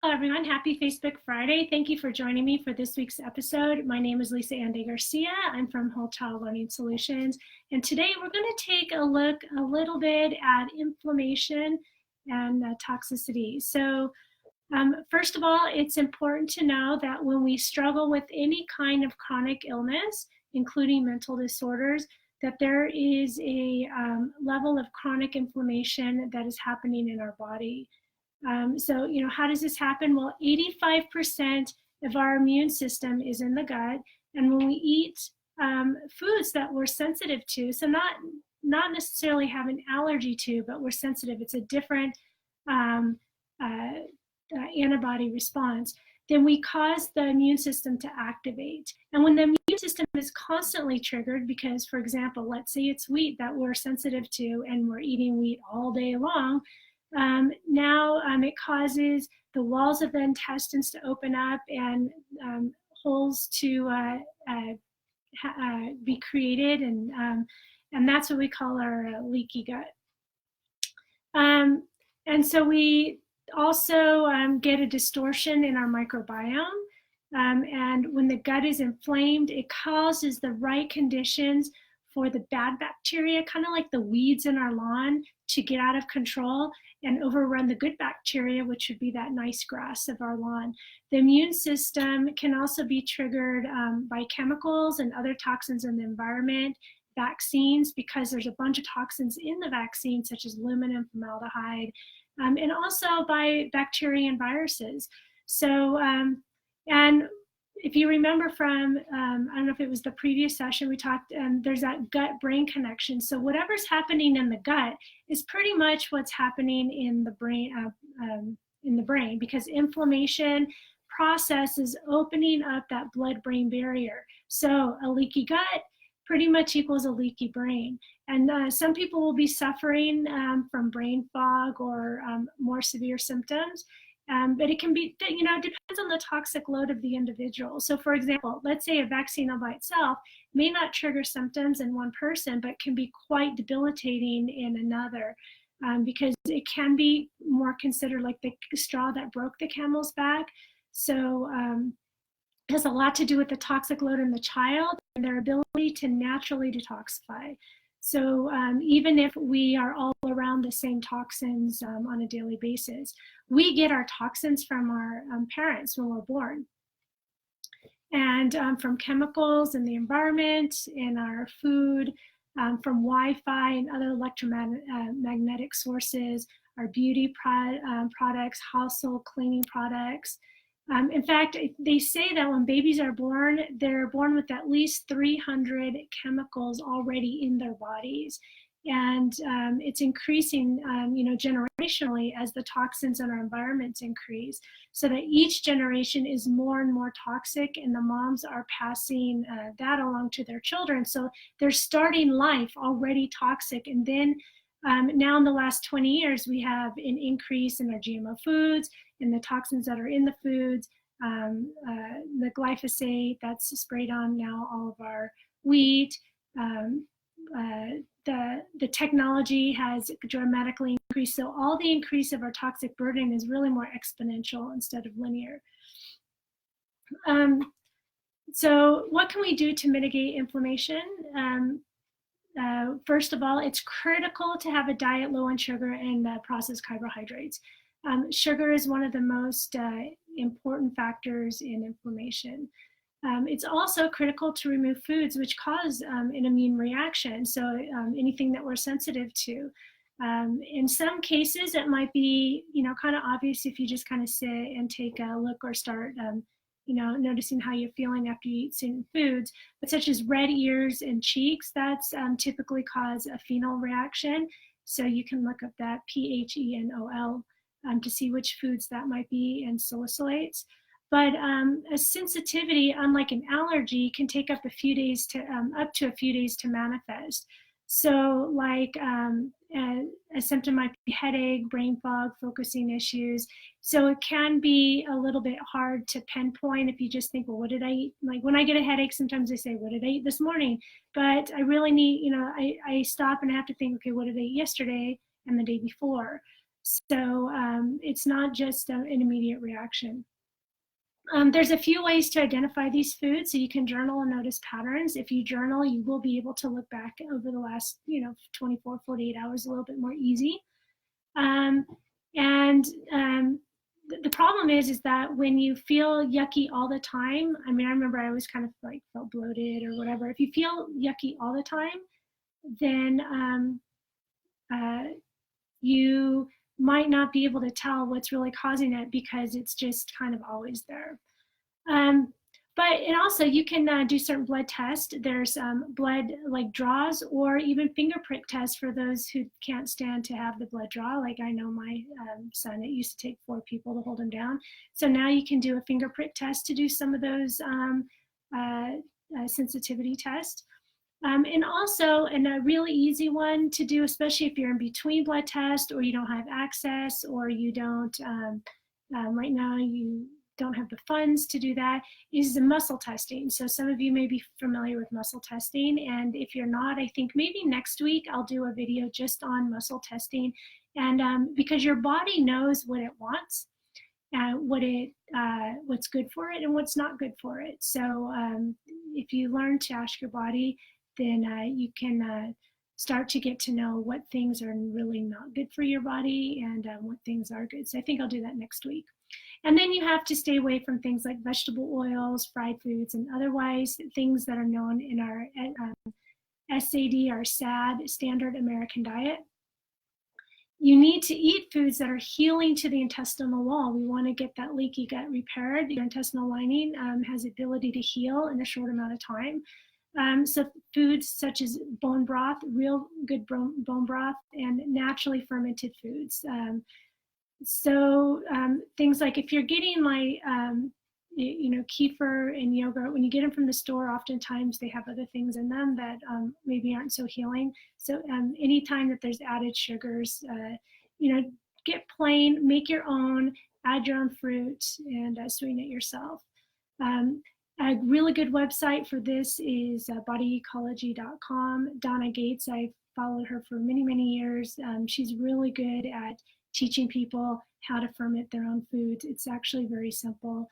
Hello, everyone. Happy Facebook Friday. Thank you for joining me for this week's episode. My name is Lisa Ande Garcia. I'm from Whole Child Learning Solutions. And today we're going to take a look a little bit at inflammation and toxicity. So first of all, it's important to know that when we struggle with any kind of chronic illness, including mental disorders, that there is a level of chronic inflammation that is happening in our body. So, how does this happen? Well, 85% of our immune system is in the gut. And when we eat foods that we're sensitive to, so not necessarily have an allergy to, but we're sensitive, it's a different antibody response, then we cause the immune system to activate. And when the immune system is constantly triggered, because, for example, let's say it's wheat that we're sensitive to and we're eating wheat all day long, now it causes the walls of the intestines to open up and holes to be created, and that's what we call our leaky gut. And so we also get a distortion in our microbiome. And when the gut is inflamed, it causes the right conditions for the bad bacteria, kind of like the weeds in our lawn, to get out of control and overrun the good bacteria, which would be that nice grass of our lawn. The immune system can also be triggered by chemicals and other toxins in the environment, vaccines, because there's a bunch of toxins in the vaccine, such as lumen and formaldehyde, and also by bacteria and viruses. So, and if you remember from, I don't know if it was the previous session, we talked, there's that gut-brain connection. So whatever's happening in the gut is pretty much what's happening in the brain, because inflammation process is opening up that blood-brain barrier. So a leaky gut pretty much equals a leaky brain. And some people will be suffering from brain fog or more severe symptoms. But it can be, depends on the toxic load of the individual. So for example, let's say a vaccine all by itself may not trigger symptoms in one person, but can be quite debilitating in another, because it can be more considered like the straw that broke the camel's back. So it has a lot to do with the toxic load in the child and their ability to naturally detoxify. So even if we are all around the same toxins on a daily basis, we get our toxins from our parents when we're born. And from chemicals in the environment, in our food, from Wi-Fi and other electromagnetic sources, our beauty products, household cleaning products. In fact, they say that when babies are born, they're born with at least 300 chemicals already in their bodies. And it's increasing, generationally as the toxins in our environments increase, so that each generation is more and more toxic, and the moms are passing that along to their children. So they're starting life already toxic. And then now in the last 20 years, we have an increase in our GMO foods and the toxins that are in the foods, the glyphosate that's sprayed on now all of our wheat. The technology has dramatically increased. So all the increase of our toxic burden is really more exponential instead of linear. So what can we do to mitigate inflammation? First of all, it's critical to have a diet low in sugar and processed carbohydrates. Sugar is one of the most important factors in inflammation. It's also critical to remove foods which cause an immune reaction, so anything that we're sensitive to. In some cases, it might be, kind of obvious if you just kind of sit and take a look or start, noticing how you're feeling after you eat certain foods, but such as red ears and cheeks, that's typically cause a phenol reaction. So you can look up that PHENOL to see which foods that might be, and salicylates. But a sensitivity, unlike an allergy, can take up to a few days to manifest. So like a symptom might be headache, brain fog, focusing issues. So it can be a little bit hard to pinpoint if you just think, well, what did I eat? Like when I get a headache, sometimes I say, what did I eat this morning? But I really need, I stop and I have to think, okay, what did I eat yesterday and the day before? So it's not just an immediate reaction. There's a few ways to identify these foods. So you can journal and notice patterns. If you journal, you will be able to look back over the last, 24, 48 hours a little bit more easy. Um, and the problem is that when you feel yucky all the time, I mean, I remember I always kind of like felt bloated or whatever. If you feel yucky all the time, then you might not be able to tell what's really causing it because it's just kind of always there. And also you can do certain blood tests. There's blood like draws or even finger prick tests for those who can't stand to have the blood draw. Like I know my son, it used to take 4 people to hold him down. So now you can do a finger prick test to do some of those sensitivity tests. And also, and a really easy one to do, especially if you're in between blood tests or you don't have access or you don't, right now you don't have the funds to do that, is the muscle testing. So some of you may be familiar with muscle testing. And if you're not, I think maybe next week I'll do a video just on muscle testing. And because your body knows what it wants, what's good for it and what's not good for it. So if you learn to ask your body, then you can start to get to know what things are really not good for your body and what things are good. So I think I'll do that next week. And then you have to stay away from things like vegetable oils, fried foods, and otherwise things that are known in our SAD, our SAD, Standard American Diet. You need to eat foods that are healing to the intestinal wall. We want to get that leaky gut repaired. Your intestinal lining has the ability to heal in a short amount of time. So foods such as bone broth, real good bone broth, and naturally fermented foods. So things like if you're getting like, kefir and yogurt, when you get them from the store, oftentimes they have other things in them that maybe aren't so healing. So anytime that there's added sugars, get plain, make your own, add your own fruit, and sweeten it yourself. A really good website for this is bodyecology.com. Donna Gates, I followed her for many, many years. She's really good at teaching people how to ferment their own foods. It's actually very simple.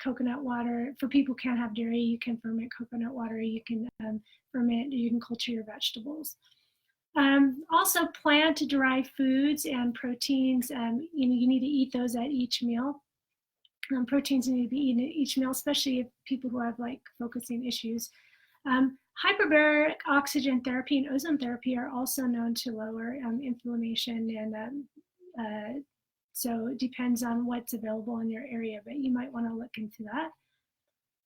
Coconut water, for people who can't have dairy, you can ferment coconut water. You can you can culture your vegetables. Also, plant-derived foods and proteins, you need to eat those at each meal. Proteins need to be eaten at each meal, especially if people who have like focusing issues. Hyperbaric oxygen therapy and ozone therapy are also known to lower inflammation, and so it depends on what's available in your area, but you might want to look into that.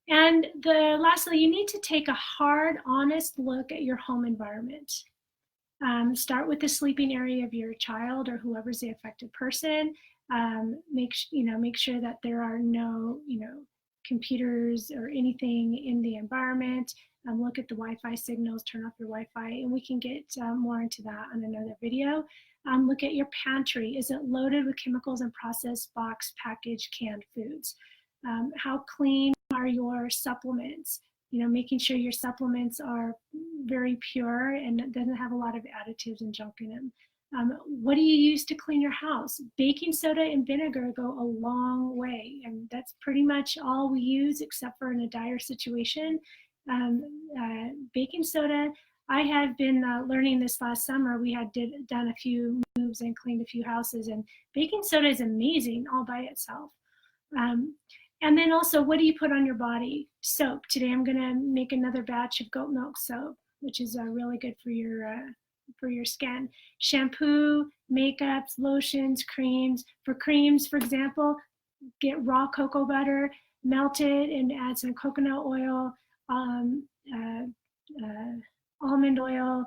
And lastly, you need to take a hard, honest look at your home environment. Start with the sleeping area of your child or whoever's the affected person. Make sure that there are no, computers or anything in the environment. Look at the Wi-Fi signals, turn off your Wi-Fi, and we can get more into that on another video. Look at your pantry. Is it loaded with chemicals and processed, boxed, packaged, canned foods? How clean are your supplements? Making sure your supplements are very pure and doesn't have a lot of additives and junk in them. What do you use to clean your house? Baking soda and vinegar go a long way, and that's pretty much all we use except for in a dire situation. Baking soda, I have been learning this last summer. We had done a few moves and cleaned a few houses, and baking soda is amazing all by itself. And then also, what do you put on your body? Soap. Today I'm going to make another batch of goat milk soap, which is really good for your skin. Shampoo, makeups, lotions, creams. For creams, for example, get raw cocoa butter, melt it, and add some coconut oil, almond oil,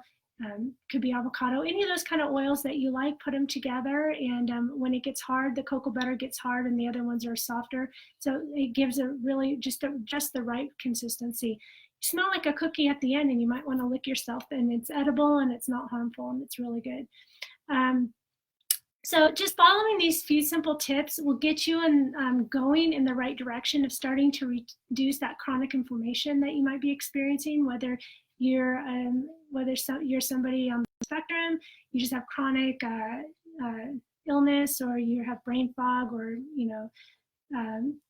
could be avocado, any of those kind of oils that you like, put them together. And when it gets hard, the cocoa butter gets hard and the other ones are softer. So it gives a really just the right consistency. You smell like a cookie at the end and you might want to lick yourself, and it's edible and it's not harmful and it's really good. So just following these few simple tips will get you going in the right direction of starting to reduce that chronic inflammation that you might be experiencing, whether you're somebody on the spectrum, you just have chronic illness, or you have brain fog, or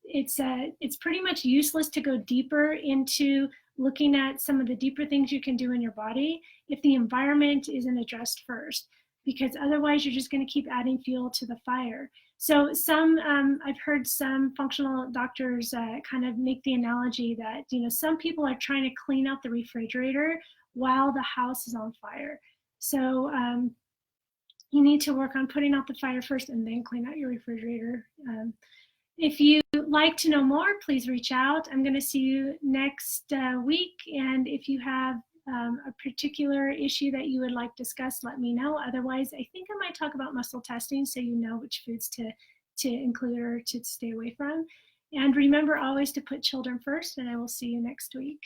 it's pretty much useless to go deeper into looking at some of the deeper things you can do in your body if the environment isn't addressed first, because otherwise you're just going to keep adding fuel to the fire. So I've heard some functional doctors kind of make the analogy that, some people are trying to clean out the refrigerator while the house is on fire. So you need to work on putting out the fire first and then clean out your refrigerator. If you'd like to know more, please reach out. I'm going to see you next week. And if you have a particular issue that you would like discussed, let me know. Otherwise, I think I might talk about muscle testing so you know which foods to include or to stay away from. And remember always to put children first, and I will see you next week.